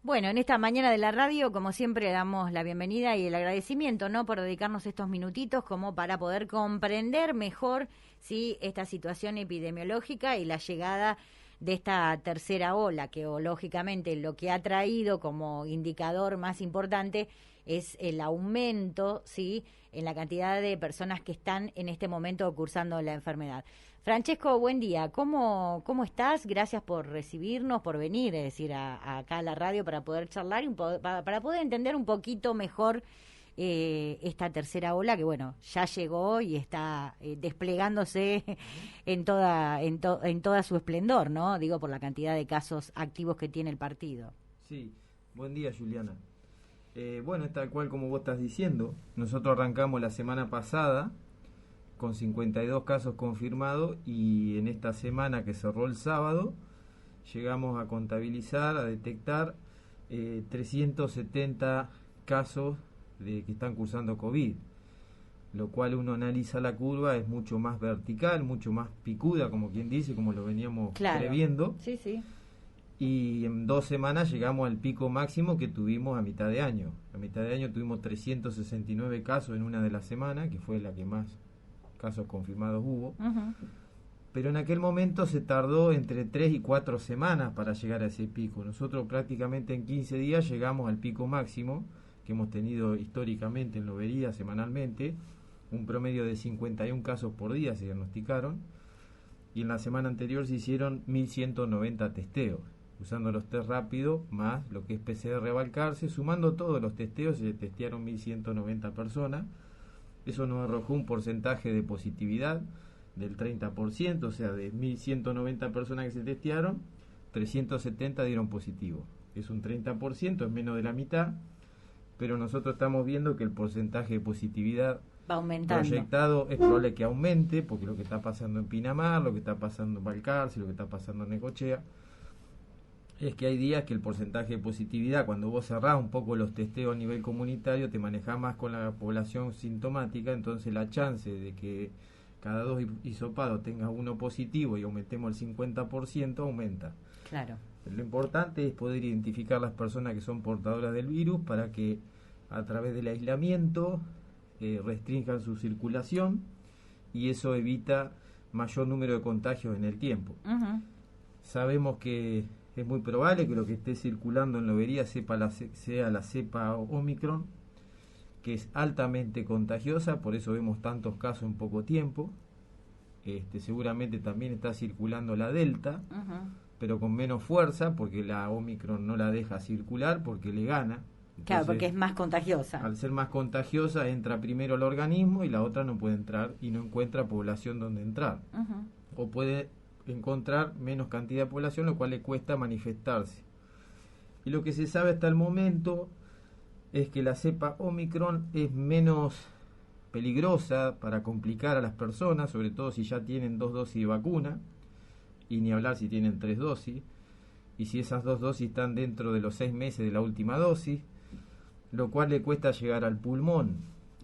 Bueno, en esta mañana de la radio, como siempre, damos la bienvenida y el agradecimiento, ¿no?, por dedicarnos estos minutitos como para poder comprender mejor, sí, esta situación epidemiológica y la llegada de esta tercera ola, que lógicamente lo que ha traído como indicador más importante es el aumento, sí, en la cantidad de personas que están en este momento cursando la enfermedad. Francesco, buen día. ¿Cómo estás? Gracias por recibirnos, por venir, es decir, acá a la radio para poder charlar y para poder entender un poquito mejor esta tercera ola que, bueno, ya llegó y está desplegándose en toda su esplendor, ¿no? Digo, por la cantidad de casos activos que tiene el partido. Sí, buen día, Juliana. Bueno, es tal cual como vos estás diciendo. Nosotros arrancamos la semana pasada con 52 casos confirmados y en esta semana que cerró el sábado llegamos a contabilizar, a detectar 370 casos que están cursando COVID, lo cual uno analiza la curva, es mucho más vertical, mucho más picuda, como quien dice, como lo veníamos previendo. Sí, sí. Y en 2 semanas llegamos al pico máximo que tuvimos a mitad de año. A mitad de año tuvimos 369 casos en una de las semanas, que fue la que más casos confirmados hubo. Uh-huh. Pero en aquel momento se tardó entre 3 y 4 semanas para llegar a ese pico. Nosotros prácticamente en 15 días llegamos al pico máximo que hemos tenido históricamente en Lobería semanalmente, un promedio de 51 casos por día se diagnosticaron, y en la semana anterior se hicieron 1.190 testeos, usando los test rápidos más lo que es PCR Balcarce. Sumando todos los testeos se testearon 1.190 personas. Eso nos arrojó un porcentaje de positividad del 30%, o sea, de 1.190 personas que se testearon, 370 dieron positivo. Es un 30%, es menos de la mitad, pero nosotros estamos viendo que el porcentaje de positividad va aumentando. Proyectado es probable que aumente, porque lo que está pasando en Pinamar, lo que está pasando en Balcarce, lo que está pasando en Necochea, es que hay días que el porcentaje de positividad, cuando vos cerrás un poco los testeos a nivel comunitario, te manejás más con la población sintomática, entonces la chance de que cada 2 hisopados tenga uno positivo y aumentemos el 50% aumenta. Claro. Lo importante es poder identificar las personas que son portadoras del virus para que a través del aislamiento restrinjan su circulación, y eso evita mayor número de contagios en el tiempo. Uh-huh. Sabemos que es muy probable que lo que esté circulando en Lobería sea la cepa Omicron, que es altamente contagiosa, por eso vemos tantos casos en poco tiempo. Seguramente también está circulando la Delta, Uh-huh. pero con menos fuerza, porque la Omicron no la deja circular porque le gana. Entonces, claro, porque es más contagiosa. Al ser más contagiosa, entra primero al organismo y la otra no puede entrar y no encuentra población donde entrar. Uh-huh. O puede encontrar menos cantidad de población, lo cual le cuesta manifestarse. Y lo que se sabe hasta el momento es que la cepa Omicron es menos peligrosa para complicar a las personas, sobre todo si ya tienen 2 dosis de vacuna, y ni hablar si tienen 3 dosis, y si esas 2 dosis están dentro de los 6 meses de la última dosis, lo cual le cuesta llegar al pulmón.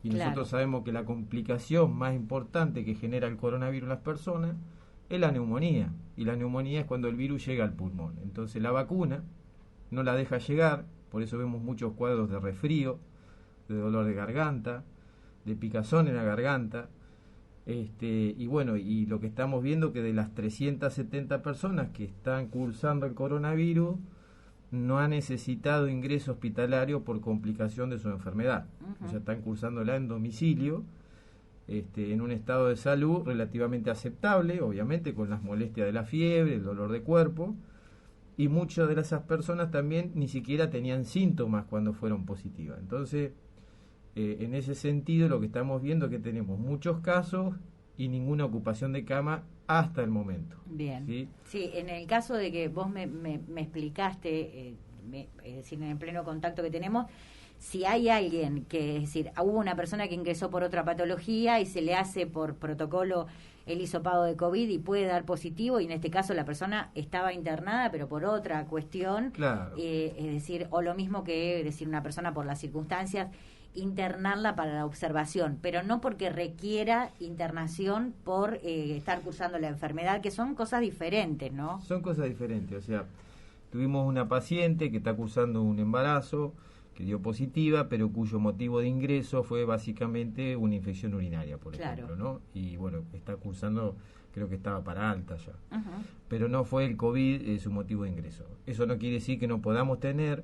Y claro, nosotros sabemos que la complicación más importante que genera el coronavirus en las personas es la neumonía, y la neumonía es cuando el virus llega al pulmón. Entonces la vacuna no la deja llegar, por eso vemos muchos cuadros de resfrío, de dolor de garganta, de picazón en la garganta. Y bueno, y lo que estamos viendo que de las 370 personas que están cursando el coronavirus, no ha necesitado ingreso hospitalario por complicación de su enfermedad. Uh-huh. O sea, están cursándola en domicilio, en un estado de salud relativamente aceptable, obviamente con las molestias de la fiebre, el dolor de cuerpo, y muchas de esas personas también ni siquiera tenían síntomas cuando fueron positivas. Entonces, en ese sentido, lo que estamos viendo es que tenemos muchos casos y ninguna ocupación de cama hasta el momento. Bien. ¿Sí? Sí, en el caso de que vos me explicaste, es decir, en el pleno contacto que tenemos, si hay alguien que, es decir, hubo una persona que ingresó por otra patología y se le hace por protocolo el hisopado de COVID y puede dar positivo, y en este caso la persona estaba internada pero por otra cuestión, claro, es decir, o lo mismo que, es decir, una persona por las circunstancias, internarla para la observación, pero no porque requiera internación por estar cursando la enfermedad, que son cosas diferentes, ¿no? Son cosas diferentes, o sea, Tuvimos una paciente que está cursando un embarazo, que dio positiva, pero cuyo motivo de ingreso fue básicamente una infección urinaria, por ejemplo, ¿no? Y bueno, está cursando, creo que estaba para alta ya. Pero no fue el COVID su motivo de ingreso. Eso no quiere decir que no podamos tener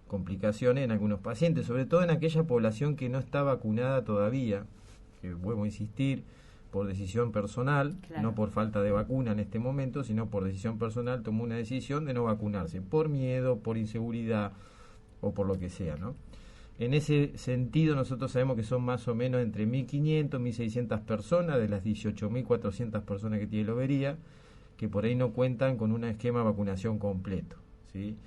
complicaciones en algunos pacientes, sobre todo en aquella población que no está vacunada todavía, que vuelvo a insistir, por decisión personal, no por falta de vacuna en este momento, sino por decisión personal, tomó una decisión de no vacunarse, por miedo, por inseguridad o por lo que sea, ¿no? En ese sentido, nosotros sabemos que son más o menos entre 1.500, 1.600 personas de las 18.400 personas que tiene Lobería, que por ahí no cuentan con un esquema de vacunación completo, ¿sí?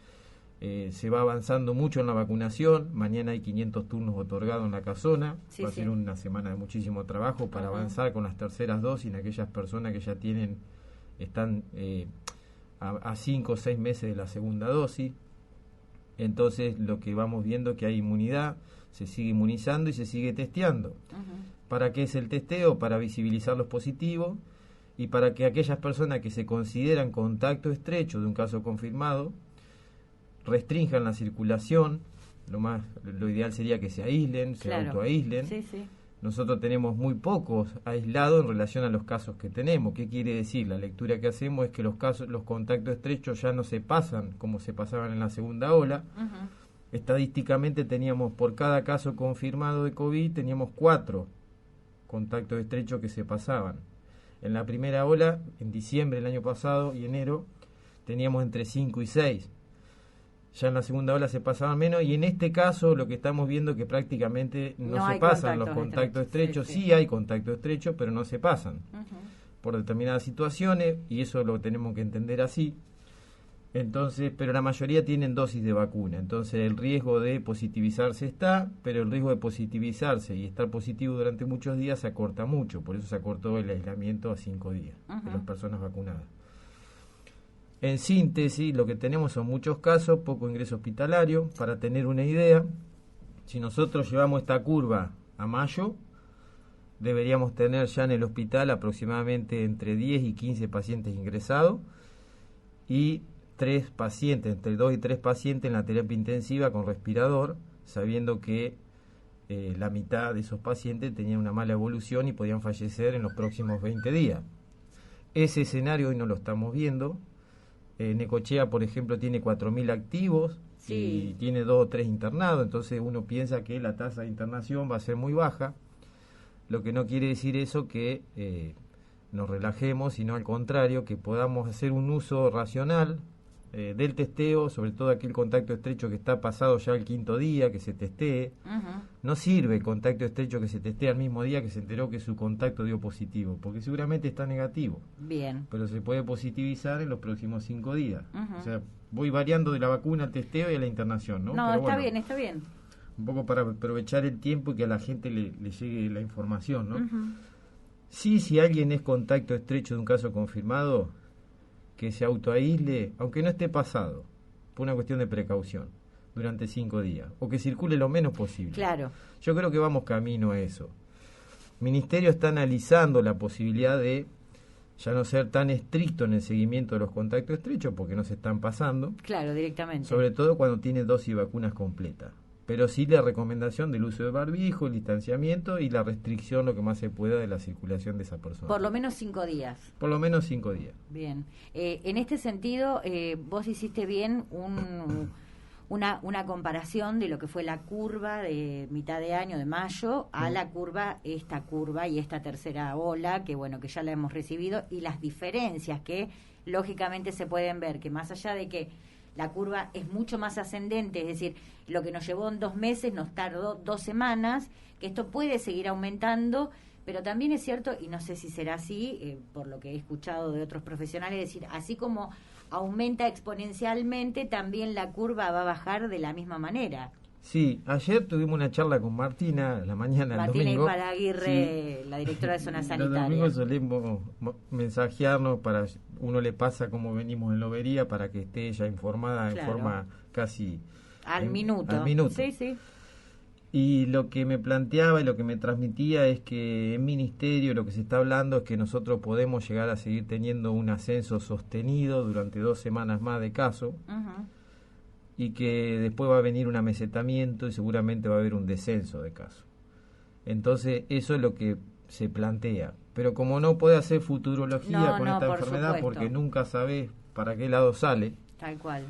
Se va avanzando mucho en la vacunación. Mañana hay 500 turnos otorgados en la casona. Va a ser una semana de muchísimo trabajo para avanzar con las terceras dosis en aquellas personas que ya están a 5 o 6 meses de la segunda dosis. Entonces lo que vamos viendo es que hay inmunidad, se sigue inmunizando y se sigue testeando. ¿Para qué es el testeo? Para visibilizar los positivos y para que aquellas personas que se consideran contacto estrecho de un caso confirmado restrinjan la circulación. Lo ideal sería que se aíslen, se autoaíslen. Nosotros tenemos muy pocos aislados en relación a los casos que tenemos. ¿Qué quiere decir? La lectura que hacemos es que los contactos estrechos ya no se pasan como se pasaban en la segunda ola. Estadísticamente teníamos, por cada caso confirmado de COVID, teníamos 4 contactos estrechos que se pasaban. En la primera ola, en diciembre del año pasado y enero, teníamos entre 5 y 6. Ya en la segunda ola se pasaban menos, y en este caso lo que estamos viendo es que prácticamente no se pasan los contactos estrechos. Sí hay contacto estrecho, pero no se pasan por determinadas situaciones, y eso lo tenemos que entender así. Entonces, pero la mayoría tienen dosis de vacuna, entonces el riesgo de positivizarse está, pero el riesgo de positivizarse y estar positivo durante muchos días se acorta mucho, por eso se acortó el aislamiento a 5 días de las personas vacunadas. En síntesis, lo que tenemos son muchos casos, poco ingreso hospitalario. Para tener una idea, si nosotros llevamos esta curva a mayo, deberíamos tener ya en el hospital aproximadamente entre 10 y 15 pacientes ingresados y 3 pacientes, entre 2 y 3 pacientes en la terapia intensiva con respirador, sabiendo que la mitad de esos pacientes tenían una mala evolución y podían fallecer en los próximos 20 días. Ese escenario hoy no lo estamos viendo. Necochea, por ejemplo, tiene 4.000 activos y tiene 2 o 3 internados, entonces uno piensa que la tasa de internación va a ser muy baja, lo que no quiere decir eso que nos relajemos, sino al contrario, que podamos hacer un uso racional del testeo, sobre todo aquel contacto estrecho que está pasado ya el 5.º día, que se testee. No sirve el contacto estrecho que se testee al mismo día que se enteró que su contacto dio positivo, porque seguramente está negativo. Pero se puede positivizar en los próximos 5 días. O sea, voy variando de la vacuna al testeo y a la internación, ¿no? No, pero está bien. Un poco para aprovechar el tiempo y que a la gente le llegue la información, ¿no? Sí, si alguien es contacto estrecho de un caso confirmado, que se autoaísle, aunque no esté pasado, por una cuestión de precaución, durante 5 días, o que circule lo menos posible. Yo creo que vamos camino a eso. El Ministerio está analizando la posibilidad de ya no ser tan estricto en el seguimiento de los contactos estrechos, porque no se están pasando. Directamente. Sobre todo cuando tiene dosis de vacunas completas. Pero sí la recomendación del uso de barbijo, el distanciamiento y la restricción lo que más se pueda de la circulación de esa persona. Por lo menos 5 días. Por lo menos 5 días. Bien. En este sentido, vos hiciste bien una comparación de lo que fue la curva de mitad de año, de mayo, a la curva y esta tercera ola, que bueno, que ya la hemos recibido, y las diferencias que lógicamente se pueden ver, que más allá de que la curva es mucho más ascendente, es decir, lo que nos llevó en 2 meses nos tardó 2 semanas, que esto puede seguir aumentando, pero también es cierto, y no sé si será así, por lo que he escuchado de otros profesionales, es decir, así como aumenta exponencialmente, también la curva va a bajar de la misma manera. Sí, ayer tuvimos una charla con Martina, la mañana, el domingo. Martina Iparaguirre, la directora de Zona Sanitaria. Los domingos solemos mensajearnos, uno le pasa cómo venimos en Lobería para que esté ella informada en forma casi... Al minuto. Sí. Y lo que me planteaba y lo que me transmitía es que en ministerio lo que se está hablando es que nosotros podemos llegar a seguir teniendo un ascenso sostenido durante 2 semanas más de caso, y que después va a venir un amesetamiento y seguramente va a haber un descenso de casos. Entonces eso es lo que se plantea. Pero como no puede hacer futurología con esta enfermedad, porque nunca sabes para qué lado sale. Tal cual.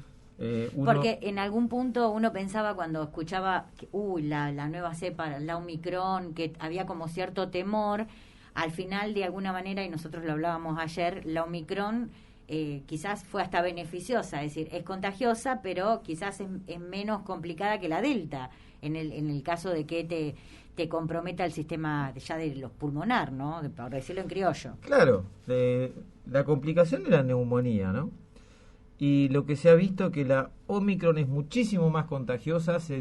Porque en algún punto uno pensaba cuando escuchaba que, la nueva cepa, la Omicron, que había como cierto temor, al final de alguna manera, y nosotros lo hablábamos ayer, la Omicron quizás fue hasta beneficiosa, es decir, es contagiosa, pero quizás es menos complicada que la Delta, en el caso de que te comprometa el sistema ya de los pulmonar, ¿no? Por decirlo en criollo. Claro, la complicación de la neumonía, ¿no? Y lo que se ha visto que la Omicron es muchísimo más contagiosa, se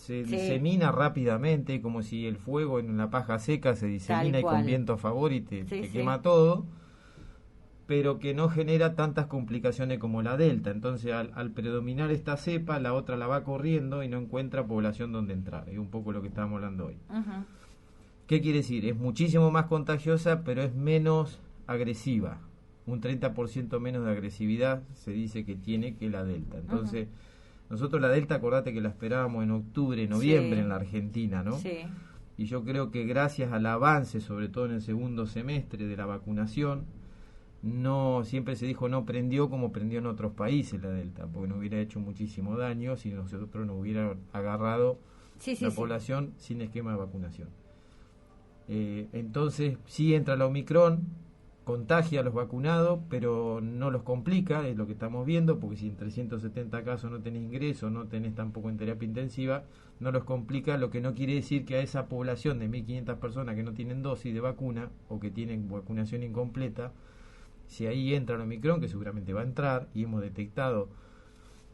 disemina rápidamente, como si el fuego en la paja seca se disemina y con viento a favor y te quema todo, pero que no genera tantas complicaciones como la Delta. Entonces, al predominar esta cepa, la otra la va corriendo y no encuentra población donde entrar. Es un poco lo que estábamos hablando hoy. ¿Qué quiere decir? Es muchísimo más contagiosa, pero es menos agresiva. Un 30% menos de agresividad se dice que tiene que la Delta. Entonces, nosotros la Delta, acordate que la esperábamos en octubre, noviembre en la Argentina, ¿no? Sí. Y yo creo que gracias al avance, sobre todo en el segundo semestre de la vacunación, siempre se dijo no prendió como prendió en otros países la Delta, porque nos hubiera hecho muchísimo daño si nosotros nos hubieran agarrado la población sin esquema de vacunación. Entonces, sí entra la Omicron, contagia a los vacunados, pero no los complica, es lo que estamos viendo, porque si en 370 casos no tenés ingreso, no tenés tampoco en terapia intensiva, no los complica, lo que no quiere decir que a esa población de 1.500 personas que no tienen dosis de vacuna o que tienen vacunación incompleta, si ahí entra el Omicron, que seguramente va a entrar, y hemos detectado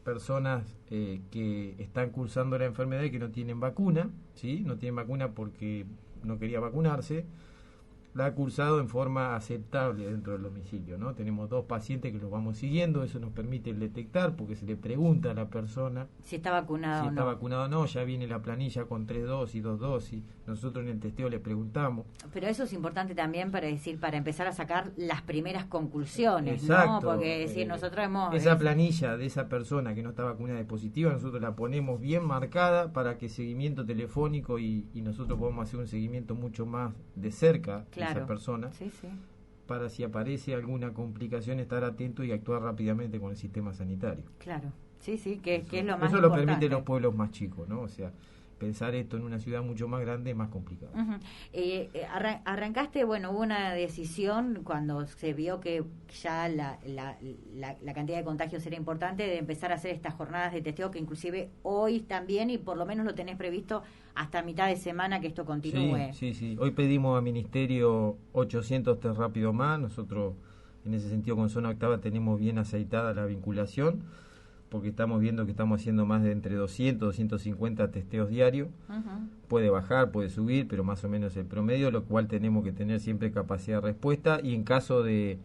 personas que están cursando la enfermedad y que no tienen vacuna, ¿sí? No tienen vacuna porque no quería vacunarse, la ha cursado en forma aceptable dentro del domicilio, ¿no? Tenemos 2 pacientes que los vamos siguiendo, eso nos permite detectar, porque se le pregunta a la persona si está vacunado o no, ya viene la planilla con 3 dosis, 2 dosis, nosotros en el testeo le preguntamos. Pero eso es importante también para empezar a sacar las primeras conclusiones, exacto, ¿no? Porque nosotros hemos... Esa planilla de esa persona que no está vacunada es positiva, nosotros la ponemos bien marcada para que seguimiento telefónico y nosotros podamos hacer un seguimiento mucho más de cerca de esa persona, para si aparece alguna complicación estar atento y actuar rápidamente con el sistema sanitario. Claro, que es lo más importante. Eso lo permite los pueblos más chicos, ¿no? O sea, pensar esto en una ciudad mucho más grande es más complicado. Arrancaste, hubo una decisión cuando se vio que ya la cantidad de contagios era importante, de empezar a hacer estas jornadas de testeo, que inclusive hoy también, y por lo menos lo tenés previsto hasta mitad de semana que esto continúe. Sí. Hoy pedimos al Ministerio 800 test rápido más. Nosotros, en ese sentido, con Zona Octava tenemos bien aceitada la vinculación, porque estamos viendo que estamos haciendo más de entre 200, 250 testeos diarios. Puede bajar, puede subir, pero más o menos el promedio, lo cual tenemos que tener siempre capacidad de respuesta, y en caso de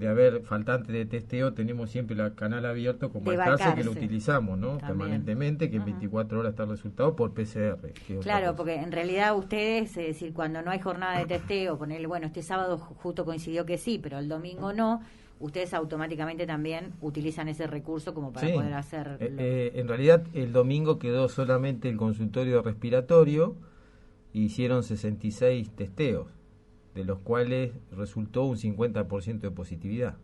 haber faltante de testeo, tenemos siempre el canal abierto con Balcarce, que lo utilizamos, ¿no? Permanentemente, que en 24 horas está el resultado por PCR. Claro, porque en realidad ustedes, es decir, cuando no hay jornada de testeo, ponerle, este sábado justo coincidió que sí, pero el domingo no, ustedes automáticamente también utilizan ese recurso como para poder hacer... en realidad, el domingo quedó solamente el consultorio respiratorio, hicieron 66 testeos, de los cuales resultó un 50% de positividad.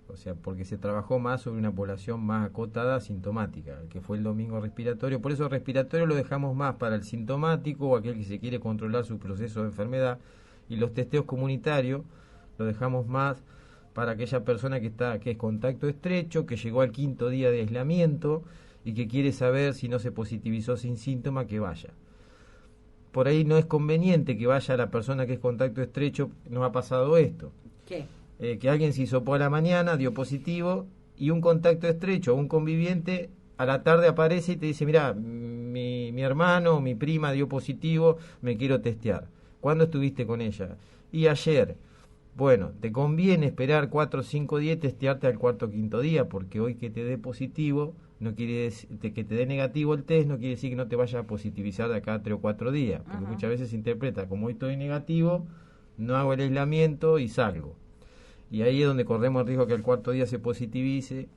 O sea, porque se trabajó más sobre una población más acotada asintomática, que fue el domingo respiratorio. Por eso el respiratorio lo dejamos más para el sintomático o aquel que se quiere controlar su proceso de enfermedad, y los testeos comunitarios lo dejamos más para aquella persona que es contacto estrecho, que llegó al 5.º día de aislamiento y que quiere saber si no se positivizó sin síntoma, que vaya. Por ahí no es conveniente que vaya la persona que es contacto estrecho. Nos ha pasado esto. ¿Qué? Que alguien se hisopó a la mañana, dio positivo, y un contacto estrecho, un conviviente, a la tarde aparece y te dice, mira, mi hermano o mi prima dio positivo, me quiero testear. ¿Cuándo estuviste con ella? Y ayer. Bueno, te conviene esperar 4 o 5 días y testearte al cuarto o quinto día, porque hoy que te dé positivo, no quiere decir, que te dé negativo el test, no quiere decir que no te vaya a positivizar de acá a 3 o 4 días, porque muchas veces se interpreta como hoy estoy negativo, no hago el aislamiento y salgo. Y ahí es donde corremos el riesgo que al cuarto día se positivice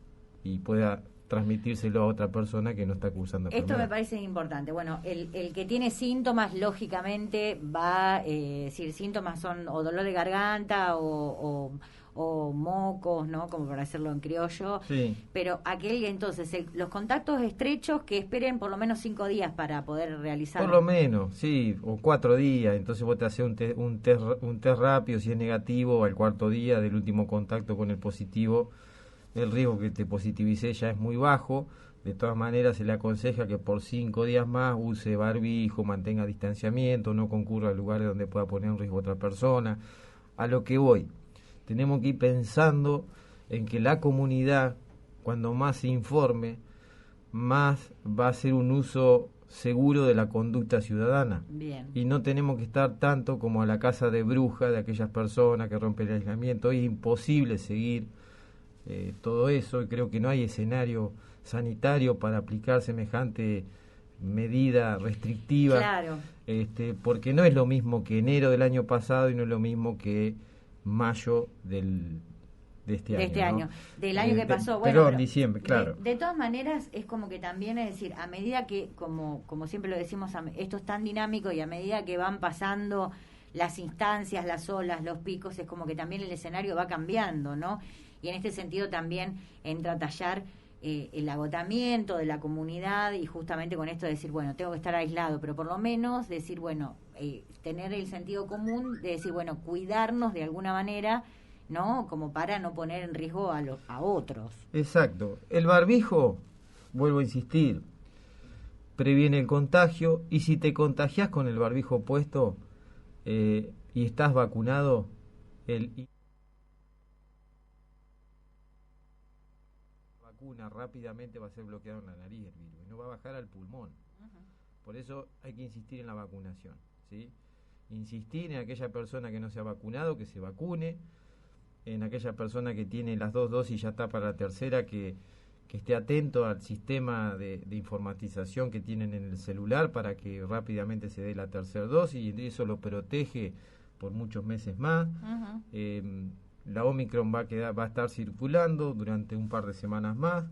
y pueda transmitírselo a otra persona que no está cursando Esto me parece importante. Bueno, el que tiene síntomas, lógicamente, va, si síntomas son o dolor de garganta o mocos, ¿no? Como para hacerlo en criollo. Sí. Pero aquel, entonces, los contactos estrechos que esperen por lo menos 5 días para poder realizar. Por lo menos, sí, o 4 días. Entonces vos te haces un test rápido, si es negativo, al cuarto día del último contacto con el positivo, el riesgo que te positivice ya es muy bajo. De todas maneras, se le aconseja que por 5 días más use barbijo, mantenga distanciamiento, no concurra a lugares donde pueda poner en riesgo a otra persona. A lo que voy, tenemos que ir pensando en que la comunidad, cuando más se informe, más va a ser un uso seguro de la conducta ciudadana. Bien. Y no tenemos que estar tanto como a la casa de bruja de aquellas personas que rompen el aislamiento. Hoy es imposible seguir todo eso, y creo que no hay escenario sanitario para aplicar semejante medida restrictiva. Claro. Porque no es lo mismo que enero del año pasado y no es lo mismo que mayo de este año. Del año que pasó. Bueno, pero diciembre, claro. De todas maneras, es como que también, es decir, a medida que, como siempre lo decimos, esto es tan dinámico y a medida que van pasando las instancias, las olas, los picos, es como que también el escenario va cambiando, ¿no? Y en este sentido también entra a tallar el agotamiento de la comunidad y justamente con esto de decir, bueno, tengo que estar aislado, pero por lo menos decir, bueno, tener el sentido común de decir, bueno, cuidarnos de alguna manera, ¿no? Como para no poner en riesgo a otros. Exacto. El barbijo, vuelvo a insistir, previene el contagio, y si te contagias con el barbijo puesto y estás vacunado, rápidamente va a ser bloqueado en la nariz el virus y no va a bajar al pulmón. Por eso hay que insistir en la vacunación, ¿sí? Insistir en aquella persona que no se ha vacunado, que se vacune, en aquella persona que tiene las 2 dosis y ya está para la tercera, que esté atento al sistema de informatización que tienen en el celular para que rápidamente se dé la tercera dosis, y eso lo protege por muchos meses más. La Omicron va a estar circulando durante un par de semanas más.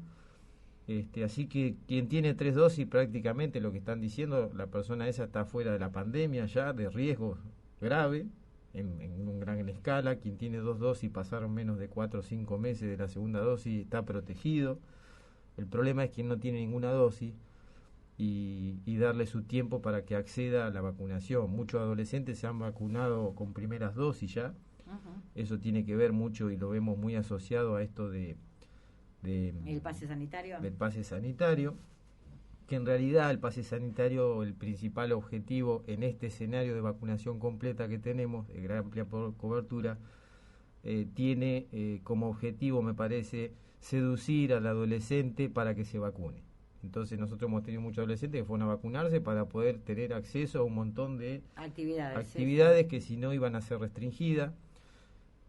Así que quien tiene 3 dosis, prácticamente lo que están diciendo, la persona esa está fuera de la pandemia ya, de riesgo grave, en una gran escala. Quien tiene 2 dosis, pasaron menos de 4 o 5 meses de la segunda dosis, está protegido. El problema es quien no tiene ninguna dosis y darle su tiempo para que acceda a la vacunación. Muchos adolescentes se han vacunado con primeras dosis ya. Eso tiene que ver mucho y lo vemos muy asociado a esto de el pase sanitario. Del pase sanitario, que en realidad el pase sanitario, el principal objetivo en este escenario de vacunación completa que tenemos, de gran amplia cobertura, tiene como objetivo, me parece, seducir al adolescente para que se vacune. Entonces nosotros hemos tenido muchos adolescentes que fueron a vacunarse para poder tener acceso a un montón de actividades que si no iban a ser restringidas.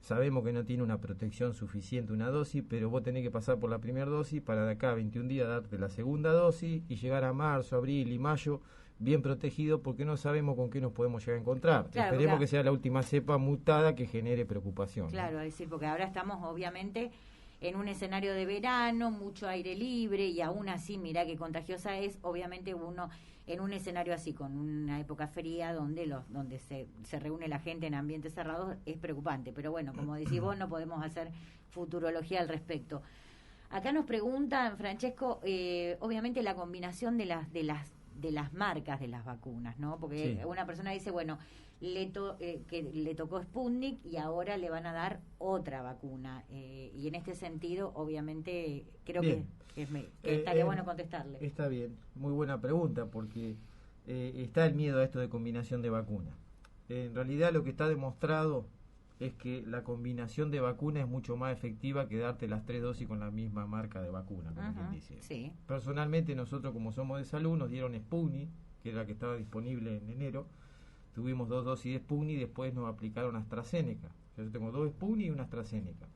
Sabemos que no tiene una protección suficiente una dosis, pero vos tenés que pasar por la primera dosis para de acá a 21 días darte la segunda dosis y llegar a marzo, abril y mayo bien protegido, porque no sabemos con qué nos podemos llegar a encontrar. Claro, esperemos que sea la última cepa mutada que genere preocupación. Claro, es decir, porque ahora estamos obviamente en un escenario de verano, mucho aire libre, y aún así, mirá qué contagiosa es, obviamente uno en un escenario así, con una época fría donde se reúne la gente en ambientes cerrados, es preocupante. Pero bueno, como decís vos, no podemos hacer futurología al respecto. Acá nos preguntan, Francesco, obviamente la combinación de las marcas de las vacunas, ¿no? Porque sí, una persona dice, bueno, que le tocó Sputnik y ahora le van a dar otra vacuna. Y en este sentido, obviamente, creo que estaría bueno contestarle. Está bien, muy buena pregunta, porque está el miedo a esto de combinación de vacunas. En realidad lo que está demostrado es que la combinación de vacunas es mucho más efectiva que darte las 3 dosis con la misma marca de vacuna, como quien dice. Sí. Personalmente nosotros, como somos de salud, nos dieron Sputnik, que era la que estaba disponible en enero. Tuvimos 2 dosis de Sputnik y después nos aplicaron AstraZeneca. sea, yo tengo 2 Sputnik y una AstraZeneca.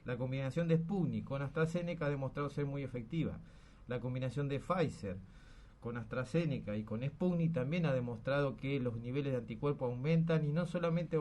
La combinación de Sputnik con AstraZeneca ha demostrado ser muy efectiva. La combinación de Pfizer con AstraZeneca y con Sputnik también ha demostrado que los niveles de anticuerpos aumentan, y no solamente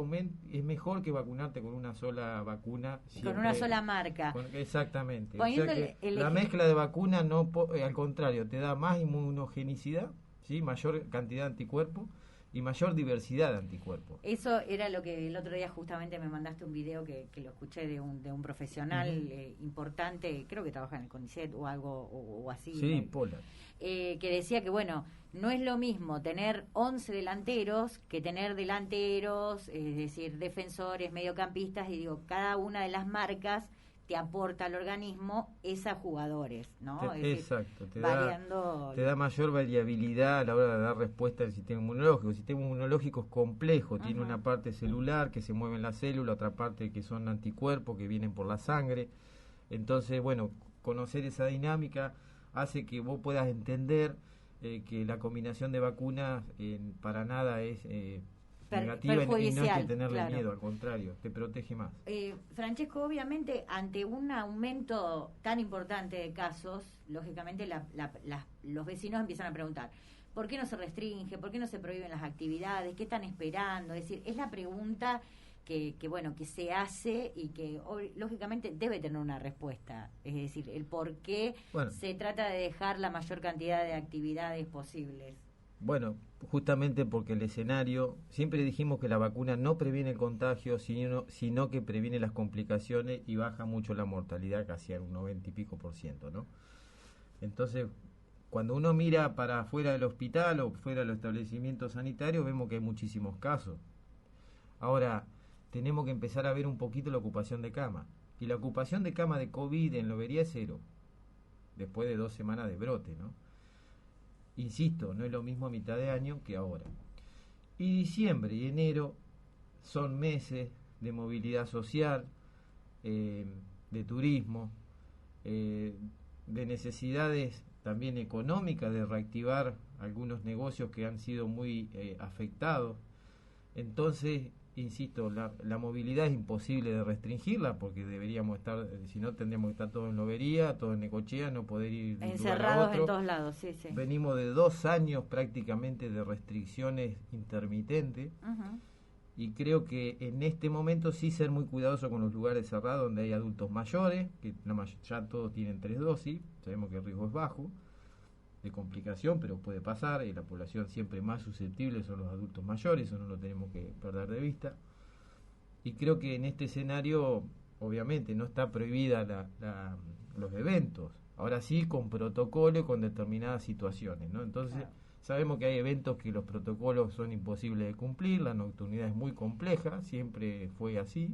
es mejor que vacunarte con una sola vacuna. Con una sola marca. Exactamente. Poniendo o sea que la mezcla de vacunas no, al contrario, te da más inmunogenicidad, ¿sí? Mayor cantidad de anticuerpos y mayor diversidad de anticuerpos. Eso era lo que el otro día justamente me mandaste un video que lo escuché de un profesional importante, creo que trabaja en el CONICET o algo o así. Sí, Pola. Que decía que, bueno, no es lo mismo tener 11 delanteros que tener delanteros, es decir, defensores, mediocampistas, y digo, cada una de las marcas te aporta al organismo esos jugadores, ¿no? Exacto, te da mayor variabilidad a la hora de dar respuesta al sistema inmunológico. El sistema inmunológico es complejo, tiene una parte celular que se mueve en la célula, otra parte que son anticuerpos que vienen por la sangre. Entonces, bueno, conocer esa dinámica hace que vos puedas entender que la combinación de vacunas para nada es negativa, y no hay que tenerle miedo, al contrario, te protege más. Francesco, obviamente ante un aumento tan importante de casos, lógicamente los vecinos empiezan a preguntar, ¿por qué no se restringe? ¿Por qué no se prohíben las actividades? ¿Qué están esperando? Es decir, es la pregunta que se hace y que lógicamente debe tener una respuesta, es decir, el por qué se trata de dejar la mayor cantidad de actividades posibles. Bueno, justamente porque el escenario, siempre dijimos que la vacuna no previene el contagio, sino que previene las complicaciones y baja mucho la mortalidad, casi a un 90 y pico %, ¿no? Entonces, cuando uno mira para afuera del hospital o fuera de los establecimientos sanitarios, vemos que hay muchísimos casos. Ahora, tenemos que empezar a ver un poquito la ocupación de cama. Y la ocupación de cama de COVID en Lobería es 0, después de 2 semanas de brote, ¿no? Insisto, no es lo mismo a mitad de año que ahora. Y diciembre y enero son meses de movilidad social, de turismo, de necesidades también económicas, de reactivar algunos negocios que han sido muy afectados. Entonces, insisto, la movilidad es imposible de restringirla, porque deberíamos estar, si no tendríamos que estar todos en Lobería, todos en Necochea, no poder ir de encerrados en todos lados. Sí. Venimos de 2 años prácticamente de restricciones intermitentes, y creo que en este momento sí ser muy cuidadoso con los lugares cerrados donde hay adultos mayores, que ya todos tienen 3 dosis, sabemos que el riesgo es bajo de complicación, pero puede pasar, y la población siempre más susceptible son los adultos mayores, eso no lo tenemos que perder de vista. Y creo que en este escenario, obviamente, no está prohibida los eventos, ahora sí con protocolo y con determinadas situaciones, ¿no? Entonces, sabemos que hay eventos que los protocolos son imposibles de cumplir, la nocturnidad es muy compleja, siempre fue así,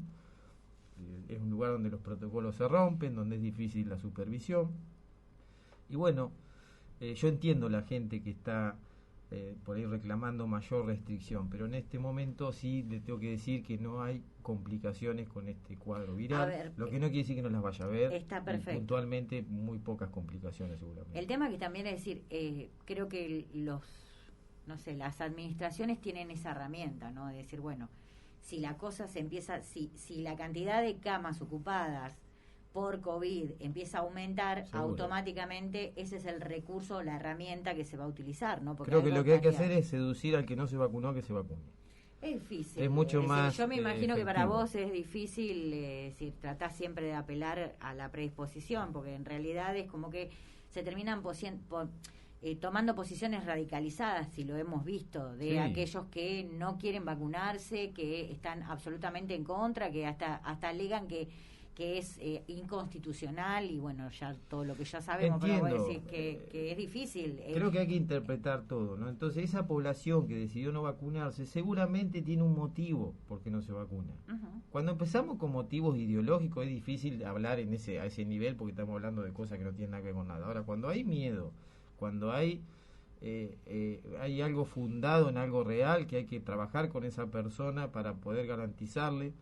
es un lugar donde los protocolos se rompen, donde es difícil la supervisión, y bueno, yo entiendo la gente que está por ahí reclamando mayor restricción, pero en este momento sí le tengo que decir que no hay complicaciones con este cuadro viral, lo que no quiere decir que no las vaya a ver. Está perfecto. Puntualmente muy pocas complicaciones seguramente. El tema que también es decir, creo que las administraciones tienen esa herramienta, ¿no? De decir, bueno, si la cosa se empieza, si la cantidad de camas ocupadas por COVID empieza a aumentar, seguro, automáticamente ese es el recurso, la herramienta que se va a utilizar, ¿no? Porque creo que lo que hay que hacer es seducir al que no se vacunó a que se vacune. Es difícil. Es mucho más. Yo me imagino efectivo. Que para vos es difícil, si tratás siempre de apelar a la predisposición, porque en realidad es como que se terminan tomando posiciones radicalizadas, si lo hemos visto, de aquellos que no quieren vacunarse, que están absolutamente en contra, que hasta alegan que es inconstitucional, y bueno, ya todo lo que ya sabemos. Entiendo, pero voy a decir que es difícil. Creo que hay que interpretar todo, ¿no? Entonces, esa población que decidió no vacunarse seguramente tiene un motivo por qué no se vacuna. Cuando empezamos con motivos ideológicos es difícil hablar a ese nivel, porque estamos hablando de cosas que no tienen nada que ver con nada. Ahora, cuando hay miedo, cuando hay algo fundado en algo real, que hay que trabajar con esa persona para poder garantizarle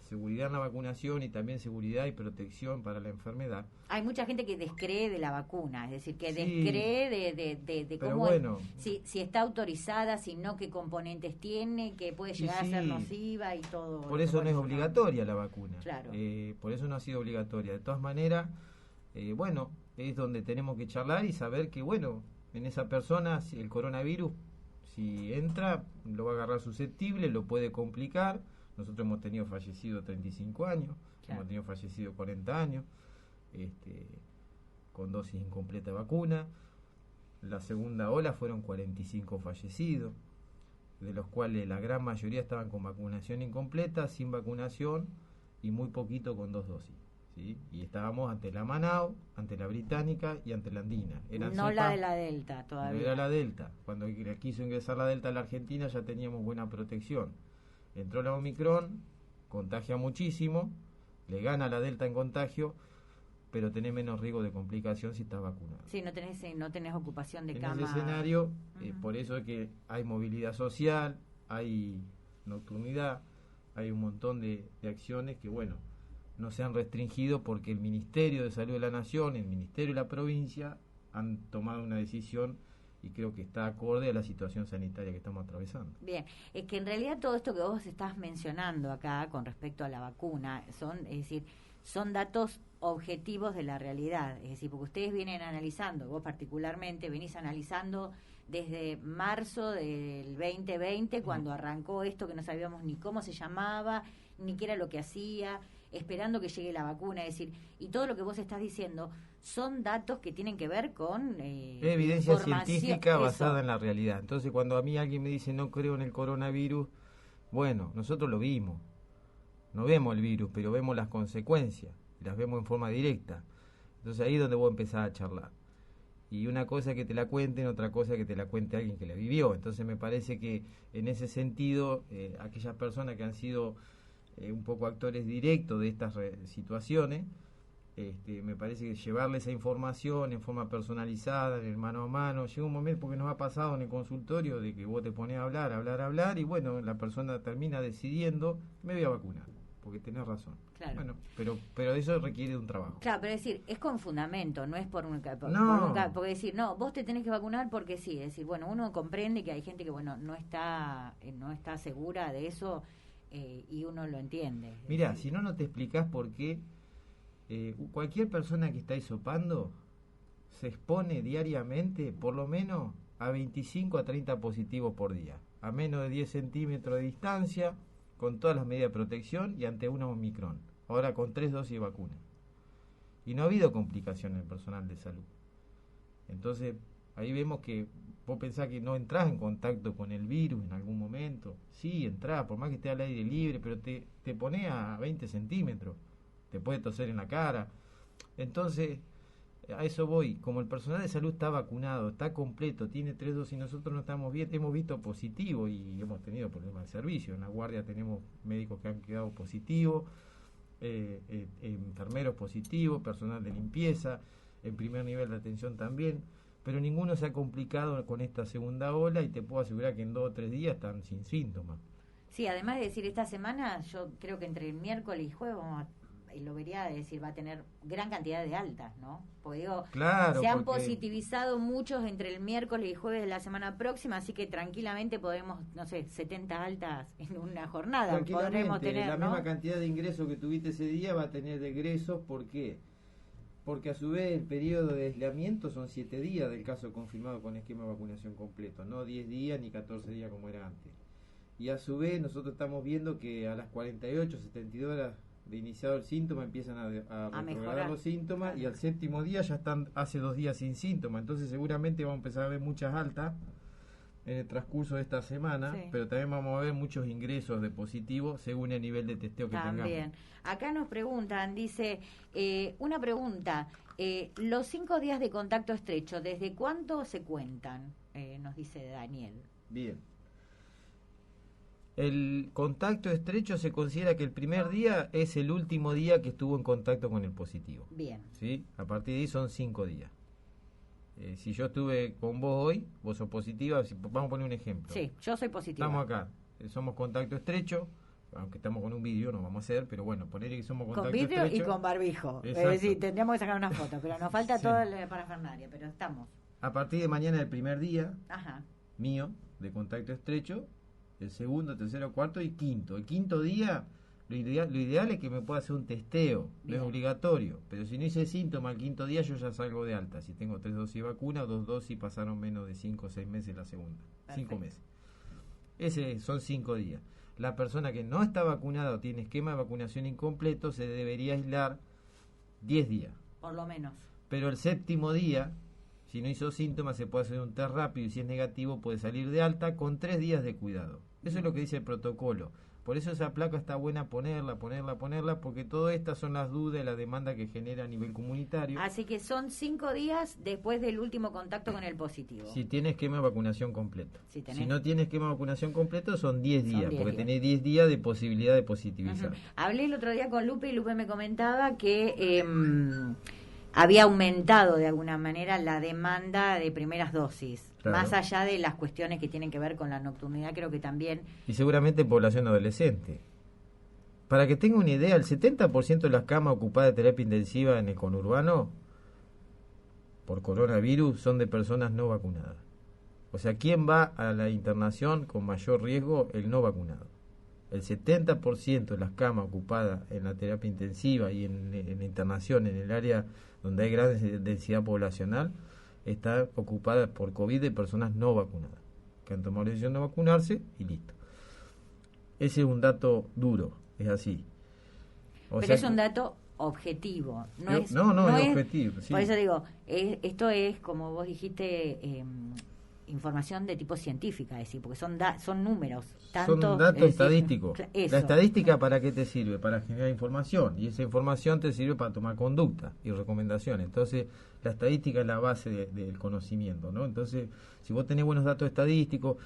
seguridad en la vacunación y también seguridad y protección para la enfermedad. Hay mucha gente que descree de la vacuna, es decir, que Sí, descree de pero cómo, bueno, si está autorizada, si no, qué componentes tiene, que puede llegar sí, a ser nociva y todo. por eso no es obligatoria la vacuna. Claro. Por eso no ha sido obligatoria. De todas maneras, bueno, es donde tenemos que charlar y saber que, bueno, en esa persona, si el coronavirus, si entra, lo va a agarrar susceptible, lo puede complicar. Nosotros hemos tenido fallecido 35 años, claro. hemos tenido fallecido 40 años, con dosis incompleta de vacuna. La segunda ola fueron 45 fallecidos, de los cuales la gran mayoría estaban con vacunación incompleta, sin vacunación y muy poquito con 2 dosis. ¿Sí? Y estábamos ante la Manao, ante la Británica y ante la Andina. No cepas, la de la Delta todavía. No era la Delta. Cuando quiso ingresar la Delta a la Argentina ya teníamos buena protección. Entró la Omicron, contagia muchísimo, le gana la Delta en contagio, pero tenés menos riesgo de complicación si estás vacunado. Sí, no tenés ocupación de cama. En ese escenario, por eso es que hay movilidad social, hay nocturnidad, hay un montón de acciones que, bueno, no se han restringido porque el Ministerio de Salud de la Nación, el Ministerio de la Provincia han tomado una decisión y creo que está acorde a la situación sanitaria que estamos atravesando. Bien, es que en realidad todo esto que vos estás mencionando acá con respecto a la vacuna son datos objetivos de la realidad, es decir, porque ustedes vienen analizando, vos particularmente venís analizando desde marzo del 2020, cuando arrancó esto que no sabíamos ni cómo se llamaba, ni qué era lo que hacía, esperando que llegue la vacuna, es decir, y todo lo que vos estás diciendo son datos que tienen que ver con evidencia científica basada en la realidad. Entonces, cuando a mí alguien me dice no creo en el coronavirus, bueno, nosotros lo vimos, no vemos el virus, pero vemos las consecuencias, las vemos en forma directa. Entonces ahí es donde vos empezás a charlar. Y una cosa es que te la cuenten, otra cosa es que te la cuente alguien que la vivió. Entonces me parece que en ese sentido, aquellas personas que han sido un poco actores directos de estas situaciones, me parece que llevarle esa información en forma personalizada, en el mano a mano, llega un momento, porque nos ha pasado en el consultorio, de que vos te pones a hablar, y bueno, la persona termina decidiendo, me voy a vacunar, porque tenés razón. Claro. Bueno, pero eso requiere de un trabajo. Claro, pero es decir, es con fundamento, no es porque decir, no, vos te tenés que vacunar porque sí, es decir, bueno, uno comprende que hay gente que, bueno, no está segura de eso, y uno lo entiende. Mirá, si no te explicás por qué cualquier persona que está hisopando se expone diariamente por lo menos a 25 a 30 positivos por día, a menos de 10 centímetros de distancia, con todas las medidas de protección y ante una Omicron, ahora con 3 dosis de vacuna. Y no ha habido complicaciones en el personal de salud. Entonces, ahí vemos que vos pensás que no entrás en contacto con el virus en algún momento. Sí, entrás, por más que esté al aire libre, pero te ponés a 20 centímetros. Te puede toser en la cara. Entonces, a eso voy. Como el personal de salud está vacunado, está completo, tiene 3 dosis, nosotros no estamos bien, hemos visto positivo y hemos tenido problemas de servicio. En la guardia tenemos médicos que han quedado positivos, enfermeros positivos, personal de limpieza, en primer nivel de atención también, pero ninguno se ha complicado con esta segunda ola y te puedo asegurar que en 2 o 3 días están sin síntomas. Sí, además de decir, esta semana yo creo que entre el miércoles y jueves lo vería, decir, va a tener gran cantidad de altas, ¿no? Porque digo, claro, se han positivizado muchos entre el miércoles y jueves de la semana próxima, así que tranquilamente podemos, no sé, 70 altas en una jornada podremos tener, la ¿no? misma cantidad de ingresos que tuviste ese día va a tener de egresos. ¿Por qué? Porque a su vez el periodo de aislamiento son 7 días del caso confirmado con esquema de vacunación completo, no 10 días ni 14 días como era antes. Y a su vez nosotros estamos viendo que a las 48, 72 horas de iniciado el síntoma empiezan a retrogradar los síntomas, claro. Y al 7º día ya están hace 2 días sin síntomas. Entonces seguramente vamos a empezar a ver muchas altas en el transcurso de esta semana, sí. Pero también vamos a ver muchos ingresos de positivos según el nivel de testeo que tengamos. También. Acá nos preguntan, dice, una pregunta, los 5 días de contacto estrecho, ¿desde cuánto se cuentan? Nos dice Daniel. Bien. El contacto estrecho se considera que el primer día es el último día que estuvo en contacto con el positivo. Bien. ¿Sí? A partir de ahí son 5 días. Si yo estuve con vos hoy, vos sos positiva, vamos a poner un ejemplo. Sí, yo soy positiva. Estamos acá, somos contacto estrecho, aunque estamos con un vídeo, no vamos a hacer, pero bueno, poner que somos contacto con vídeo estrecho. Y con barbijo. Es Exacto. decir, tendríamos que sacar una foto, pero nos falta Sí. toda la parafernalia, pero estamos. A partir de mañana, el primer día Ajá. mío de contacto estrecho, el segundo, tercero, cuarto y quinto. El quinto día, lo ideal es que me pueda hacer un testeo, Bien. no es obligatorio, pero si no hice síntoma el quinto día yo ya salgo de alta, si tengo 3 dosis de vacuna o 2 dosis pasaron menos de 5 o 6 meses la segunda, Perfecto. 5 meses. Ese son 5 días. La persona que no está vacunada o tiene esquema de vacunación incompleto se debería aislar 10 días. Por lo menos. Pero el séptimo día, si no hizo síntomas, se puede hacer un test rápido y si es negativo puede salir de alta con 3 días de cuidado. Eso es lo que dice el protocolo. Por eso esa placa está buena ponerla, porque todas estas son las dudas y la demanda que genera a nivel comunitario. Así que son 5 días después del último contacto con el positivo. Si tiene esquema de vacunación completo. Si tenés- Si no tiene esquema de vacunación completo, son 10 Son días, 10 porque días. tenés 10 días de posibilidad de positivizar. Ujú. Hablé el otro día con Lupe y Lupe me comentaba que había aumentado de alguna manera la demanda de primeras dosis. Claro. Más allá de las cuestiones que tienen que ver con la nocturnidad, creo que también... Y seguramente en población adolescente. Para que tenga una idea, el 70% de las camas ocupadas de terapia intensiva en el conurbano por coronavirus son de personas no vacunadas. O sea, ¿quién va a la internación con mayor riesgo? El no vacunado. El 70% de las camas ocupadas en la terapia intensiva y en la internación en el área donde hay gran densidad poblacional está ocupada por COVID de personas no vacunadas, que han tomado la decisión de vacunarse y listo. Ese es un dato duro, es así. O Pero sea es un que- dato objetivo. No, No, es, no, es objetivo, sí. Por eso digo, esto es, como vos dijiste, información de tipo científica, es decir, porque son números. Son tanto, datos es decir, estadísticos. eso. La estadística, ¿para qué te sirve? Para generar información. Y esa información te sirve para tomar conducta y recomendaciones. Entonces, la estadística es la base del conocimiento, ¿no? Entonces, si vos tenés buenos datos estadísticos,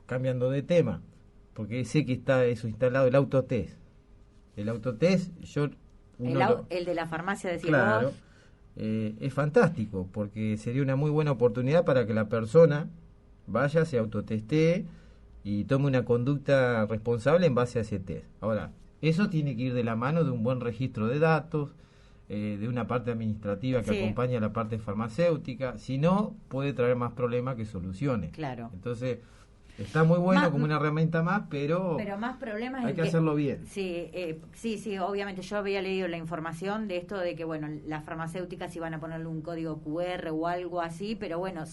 cambiando de tema, porque sé que está eso instalado, el autotest. El autotest, El de la farmacia, decís claro, vos. es fantástico, porque sería una muy buena oportunidad para que la persona vaya, se autotestee y tome una conducta responsable en base a ese test. Ahora, eso tiene que ir de la mano de un buen registro de datos, de una parte administrativa que Sí. acompañe a la parte farmacéutica, si no, puede traer más problemas que soluciones. Claro. Entonces, está muy bueno Más- como una herramienta más, pero Más problemas hay en que hacerlo bien. Sí, obviamente yo había leído la información de esto de que, bueno, las farmacéuticas iban a ponerle un código QR o algo así, pero bueno,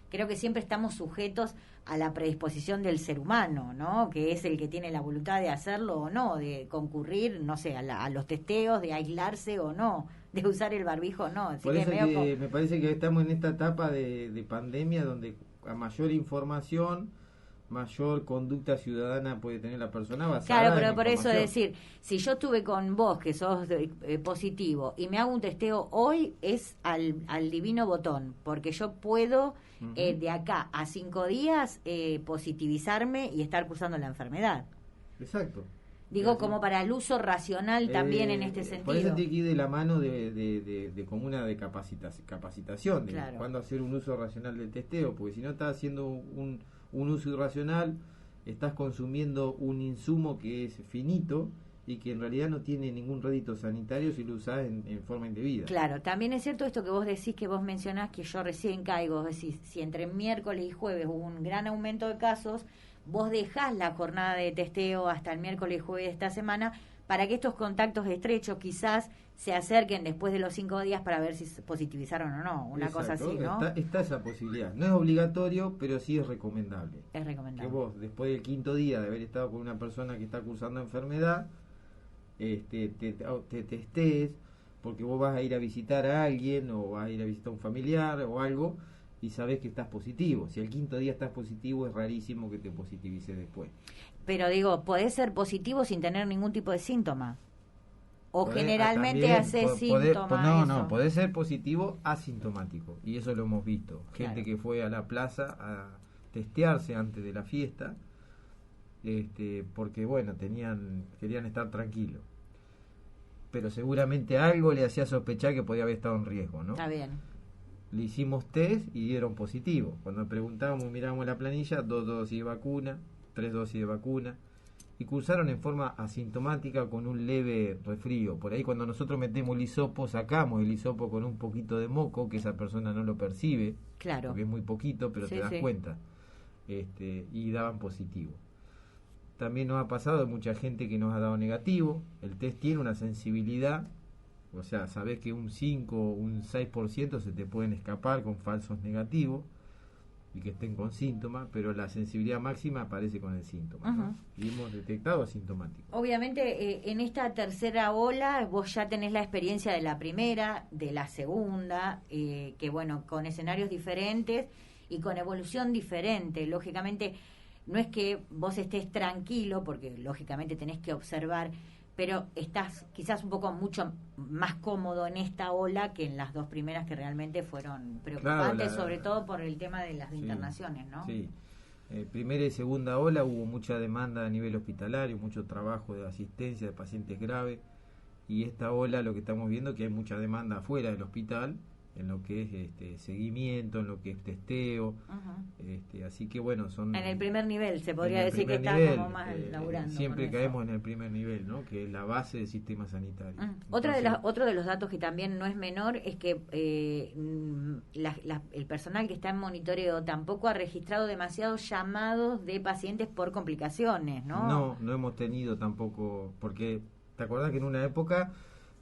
creo que siempre estamos sujetos a la predisposición del ser humano, ¿no? Que es el que tiene la voluntad de hacerlo o no, de concurrir, no sé, a los testeos, de aislarse o no, de usar el barbijo o no. Así Por que eso medio que me parece que estamos en esta etapa de pandemia donde a mayor información, mayor conducta ciudadana puede tener la persona basada Claro, pero en por eso información. decir, si yo estuve con vos, que sos positivo, y me hago un testeo hoy, es al divino botón, porque yo puedo Ujú. de acá a 5 días positivizarme y estar cursando la enfermedad. Exacto. Digo, Sí. como para el uso racional también en este sentido. Por eso tiene que ir de la mano de como una de capacitación, de Claro. cuándo hacer un uso racional del testeo, porque si no estás haciendo un uso irracional, estás consumiendo un insumo que es finito y que en realidad no tiene ningún rédito sanitario si lo usás en forma indebida. Claro, también es cierto esto que vos decís, que vos mencionás, que yo recién caigo, es decir, si entre miércoles y jueves hubo un gran aumento de casos, vos dejás la jornada de testeo hasta el miércoles y jueves de esta semana para que estos contactos estrechos quizás se acerquen después de los 5 días para ver si se positivizaron o no, una cosa Exacto, así, ¿no? Está esa posibilidad. No es obligatorio, pero sí es recomendable. Es Que recomendable. vos, después del quinto día de haber estado con una persona que está cursando enfermedad, te testees, porque vos vas a ir a visitar a alguien o vas a ir a visitar a un familiar o algo y sabés que estás positivo. Si el quinto día estás positivo, es rarísimo que te positivices después. Pero digo, podés ser positivo sin tener ningún tipo de síntoma. O Podés- generalmente también hace podés- síntomas. no, podés ser positivo asintomático. Y eso lo hemos visto. Gente Claro. que fue a la plaza a testearse antes de la fiesta, porque bueno, querían estar tranquilos. Pero seguramente algo le hacía sospechar que podía haber estado en riesgo, ¿no? Está bien. Le hicimos test y dieron positivo. Cuando preguntábamos, mirábamos la planilla, 2 dosis de vacuna, 3 dosis de vacuna. y cursaron en forma asintomática con un leve resfrío. Por ahí cuando nosotros metemos el hisopo, sacamos el hisopo con un poquito de moco, que esa persona no lo percibe, claro, porque es muy poquito, pero sí, te das cuenta, y daban positivo. También nos ha pasado de mucha gente que nos ha dado negativo. El test tiene una sensibilidad, o sea, sabés que un 5 o un 6% se te pueden escapar con falsos negativos y que estén con síntomas, pero la sensibilidad máxima aparece con el síntoma, ¿no? Y hemos detectado asintomáticos. Obviamente, en esta tercera ola vos ya tenés la experiencia de la primera, de la segunda, que bueno, con escenarios diferentes y con evolución diferente. Lógicamente, no es que vos estés tranquilo, porque lógicamente tenés que observar, pero estás quizás un poco mucho más cómodo en esta ola que en las dos primeras, que realmente fueron preocupantes, claro, sobre todo por el tema de las internaciones, ¿no? Sí, primera y segunda ola hubo mucha demanda a nivel hospitalario, mucho trabajo de asistencia de pacientes graves, y esta ola lo que estamos viendo es que hay mucha demanda afuera del hospital, en lo que es seguimiento, en lo que es testeo, así que bueno, son... En el primer nivel se podría decir que está como más laburando. Siempre caemos en el primer nivel, ¿no? Que es la base del sistema sanitario. Entonces, otro de los datos que también no es menor es que el personal que está en monitoreo tampoco ha registrado demasiados llamados de pacientes por complicaciones, ¿no? No hemos tenido tampoco, porque ¿te acordás que en una época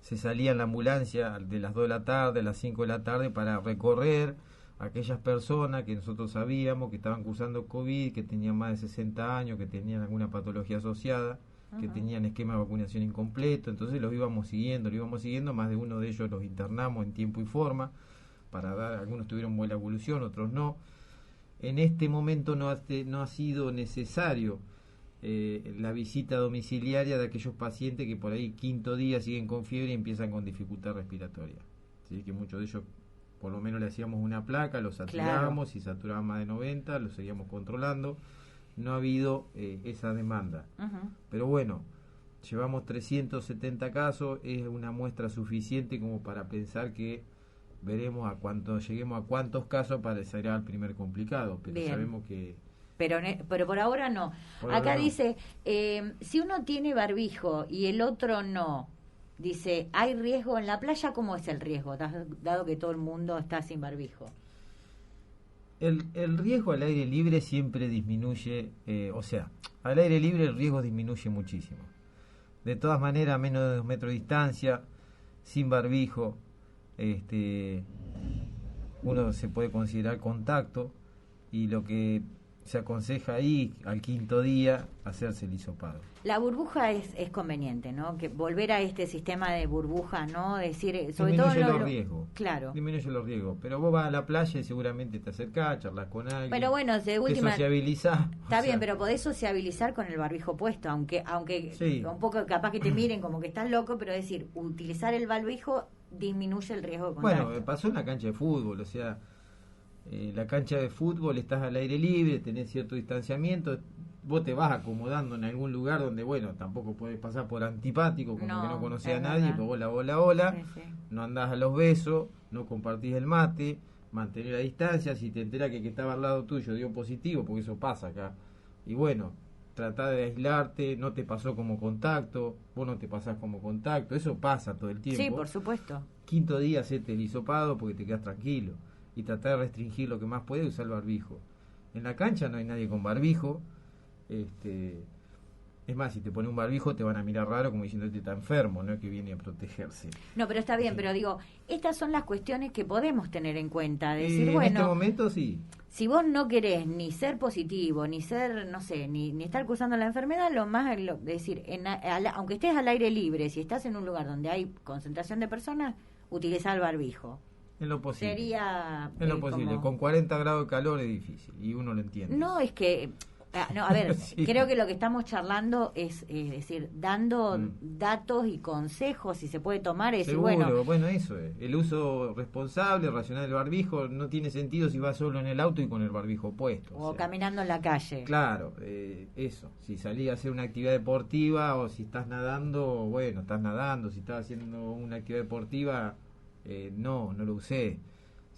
se salía en la ambulancia de las 2 de la tarde, a las 5 de la tarde, para recorrer a aquellas personas que nosotros sabíamos que estaban cursando COVID, que tenían más de 60 años, que tenían alguna patología asociada, que tenían esquema de vacunación incompleto? Entonces los íbamos siguiendo, más de uno de ellos los internamos en tiempo y forma, para dar, algunos tuvieron buena evolución, otros no. En este momento no ha sido necesario la visita domiciliaria de aquellos pacientes que por ahí quinto día siguen con fiebre y empiezan con dificultad respiratoria. ¿Sí? Que muchos de ellos, por lo menos le hacíamos una placa, los saturábamos, claro. Si saturaban más de 90, los seguíamos controlando. No ha habido esa demanda. Pero bueno, llevamos 370 casos, es una muestra suficiente como para pensar que veremos lleguemos a cuántos casos aparecerá el primer complicado, pero bien. Sabemos que... Pero por ahora no. Acá dice, si uno tiene barbijo y el otro no, dice, ¿hay riesgo en la playa? ¿Cómo es el riesgo, dado que todo el mundo está sin barbijo? El riesgo al aire libre siempre disminuye, al aire libre el riesgo disminuye muchísimo. De todas maneras, a menos de 2 metros de distancia, sin barbijo, uno se puede considerar contacto, y lo que se aconseja ahí, al quinto día, hacerse el hisopado. La burbuja es conveniente, ¿no? Que volver a este sistema de burbuja, ¿no? Decir, sobre todo los riesgos. Claro. Disminuye los riesgos. Pero vos vas a la playa y seguramente te acercás, charlas con alguien. Pero bueno, de última, te sociabilizás. Está bien, pero podés sociabilizar con el barbijo puesto, aunque sí. Un poco capaz que te miren como que estás loco, pero decir, utilizar el barbijo disminuye el riesgo de contagio. Bueno, pasó en la cancha de fútbol, la cancha de fútbol, estás al aire libre, tenés cierto distanciamiento, vos te vas acomodando en algún lugar donde, bueno, tampoco podés pasar por antipático, como que no conocés a nadie, pues hola, sí. No andás a los besos, no compartís el mate, mantener la distancia. Si te enterás que el que estaba al lado tuyo dio positivo, porque eso pasa acá, y bueno, tratá de aislarte, no te pasó como contacto, vos no te pasás como contacto, eso pasa todo el tiempo. Sí, por supuesto. Quinto día hacete el hisopado porque te quedas tranquilo, y tratar de restringir lo que más puede y usar el barbijo. En la cancha no hay nadie con barbijo, es más, si te pone un barbijo te van a mirar raro como diciendo este está enfermo, no es que viene a protegerse. No, pero está bien, sí. Pero digo, estas son las cuestiones que podemos tener en cuenta, decir, en este momento sí. Si vos no querés ni ser positivo, ni ser, no sé, ni estar cursando la enfermedad, decir, aunque estés al aire libre, si estás en un lugar donde hay concentración de personas, utiliza el barbijo. En lo posible. Sería... En lo posible. Con 40 grados de calor es difícil, y uno lo entiende. No, es que... a ver, sí. Creo que lo que estamos charlando es decir, dando datos y consejos, si se puede tomar, es seguro, decir, bueno, eso es. El uso responsable, racional del barbijo no tiene sentido si vas solo en el auto y con el barbijo puesto. O caminando en la calle. Claro, eso. Si salís a hacer una actividad deportiva, o si estás nadando, estás nadando. Si estás haciendo una actividad deportiva, no lo usé.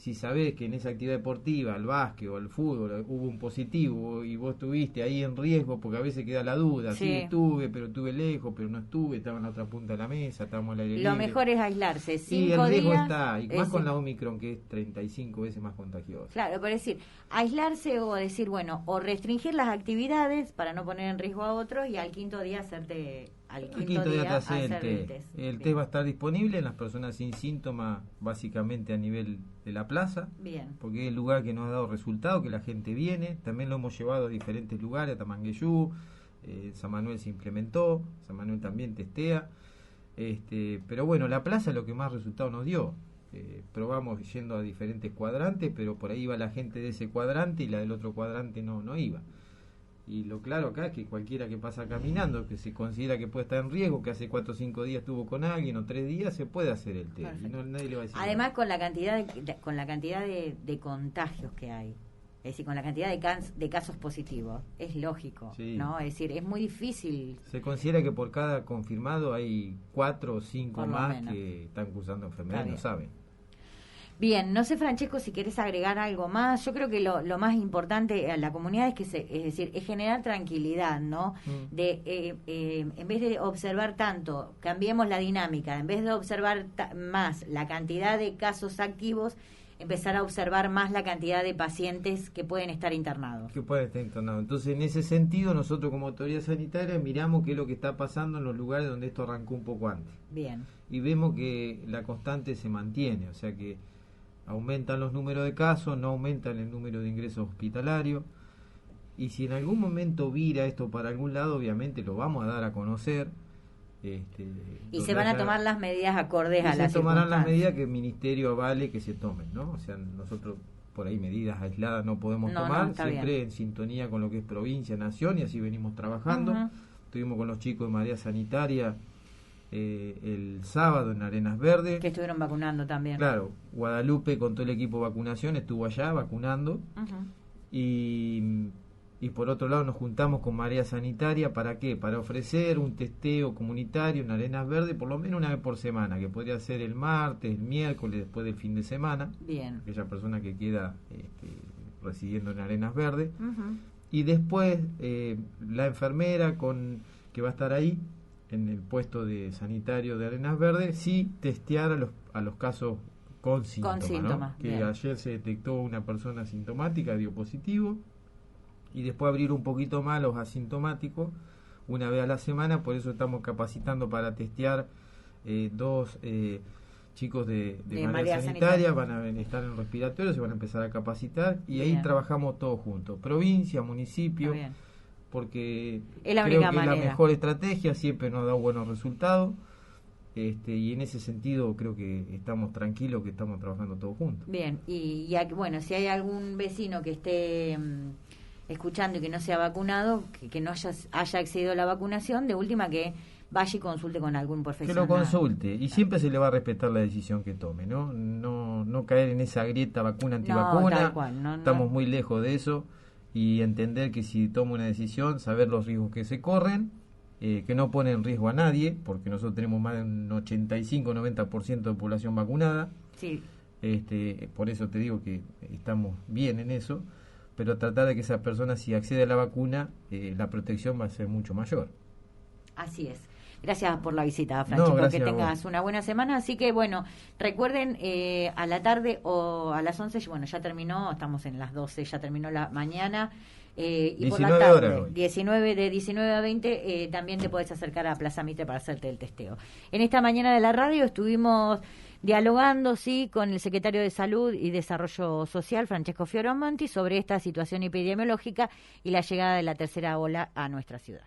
si sabés que en esa actividad deportiva, el básquet o el fútbol, hubo un positivo y vos estuviste ahí en riesgo, porque a veces queda la duda, sí estuve, pero estuve lejos, pero no estuve, estaba en la otra punta de la mesa, estábamos al aire libre. Lo mejor es aislarse, 5 días. Sí, el riesgo está, y más con la Omicron, que es 35 veces más contagiosa. Claro, pero decir, aislarse o decir, bueno, o restringir las actividades para no poner en riesgo a otros, y al quinto día hacerte... Al quinto día te hace el test. El test va a estar disponible en las personas sin síntomas, básicamente a nivel de la plaza. Bien. Porque es el lugar que nos ha dado resultado, que la gente viene. También lo hemos llevado a diferentes lugares, a Tamangueyú, San Manuel se implementó, San Manuel también testea. Pero bueno, la plaza es lo que más resultado nos dio. Probamos yendo a diferentes cuadrantes, pero por ahí iba la gente de ese cuadrante y la del otro cuadrante no iba. Y lo claro acá es que cualquiera que pasa caminando, que se considera que puede estar en riesgo, que hace 4 o 5 días estuvo con alguien o 3 días, se puede hacer el test. Y nadie le va a decir además nada. Con la cantidad de contagios que hay, es decir, con la cantidad de casos positivos, es lógico, sí. ¿no? Es decir, es muy difícil. Se considera que por cada confirmado hay 4 o 5 más que están cursando enfermedad, no saben. Bien, no sé, Francesco, si querés agregar algo más. Yo creo que lo más importante a la comunidad es generar tranquilidad, ¿no? En vez de observar tanto, cambiemos la dinámica. En vez de observar más la cantidad de casos activos, empezar a observar más la cantidad de pacientes que pueden estar internados. Entonces, en ese sentido, nosotros como autoridad sanitaria miramos qué es lo que está pasando en los lugares donde esto arrancó un poco antes. Bien. Y vemos que la constante se mantiene, o sea que aumentan los números de casos, no aumentan el número de ingresos hospitalarios, y si en algún momento vira esto para algún lado, obviamente lo vamos a dar a conocer. Y se van a tomar las medidas acordes a la se tomarán las medidas que el Ministerio avale que se tomen, ¿no? O sea, nosotros por ahí medidas aisladas no podemos tomar, siempre bien. En sintonía con lo que es provincia, nación, y así venimos trabajando. Estuvimos con los chicos de Marea Sanitaria el sábado en Arenas Verdes, que estuvieron vacunando también. Claro, Guadalupe con todo el equipo de vacunación estuvo allá vacunando. Y por otro lado nos juntamos con Marea Sanitaria, ¿para qué? Para ofrecer un testeo comunitario en Arenas Verdes por lo menos una vez por semana, que podría ser el martes, el miércoles, después del fin de semana. Bien. Aquella persona que queda residiendo en Arenas Verdes. Y después la enfermera que va a estar ahí en el puesto de sanitario de Arenas Verdes, sí testear a los casos con síntomas, ¿no? Que bien. Ayer se detectó una persona asintomática, dio positivo, y después abrir un poquito más los asintomáticos una vez a la semana. Por eso estamos capacitando para testear 2 chicos de Marea Sanitaria, van a estar en respiratorio, se van a empezar a capacitar, y bien. Ahí trabajamos todos juntos, provincia, municipio, porque creo que manera. La mejor estrategia siempre nos da buenos resultados, y en ese sentido creo que estamos tranquilos, que estamos trabajando todos juntos. Bien, y bueno, si hay algún vecino que esté escuchando y que no sea vacunado, que no haya accedido a la vacunación, de última que vaya y consulte con algún profesional. Que lo consulte, y siempre se le va a respetar la decisión que tome, no caer en esa grieta vacuna-antivacuna, tal cual, estamos muy lejos de eso, y entender que si toma una decisión, saber los riesgos que se corren, que no pone en riesgo a nadie, porque nosotros tenemos más de un 85-90% de población vacunada. Sí. Por eso te digo que estamos bien en eso, pero tratar de que esa persona, si accede a la vacuna, la protección va a ser mucho mayor. Así es. Gracias por la visita, Francesco, que tengas una buena semana. Así que, bueno, recuerden, a la tarde o a las 11, bueno, ya terminó, estamos en las 12, ya terminó la mañana. Y por la tarde, 19 a 20, también te puedes acercar a Plaza Mitre para hacerte el testeo. En esta mañana de la radio estuvimos dialogando, con el secretario de Salud y Desarrollo Social, Francesco Fioramonti, sobre esta situación epidemiológica y la llegada de la tercera ola a nuestra ciudad.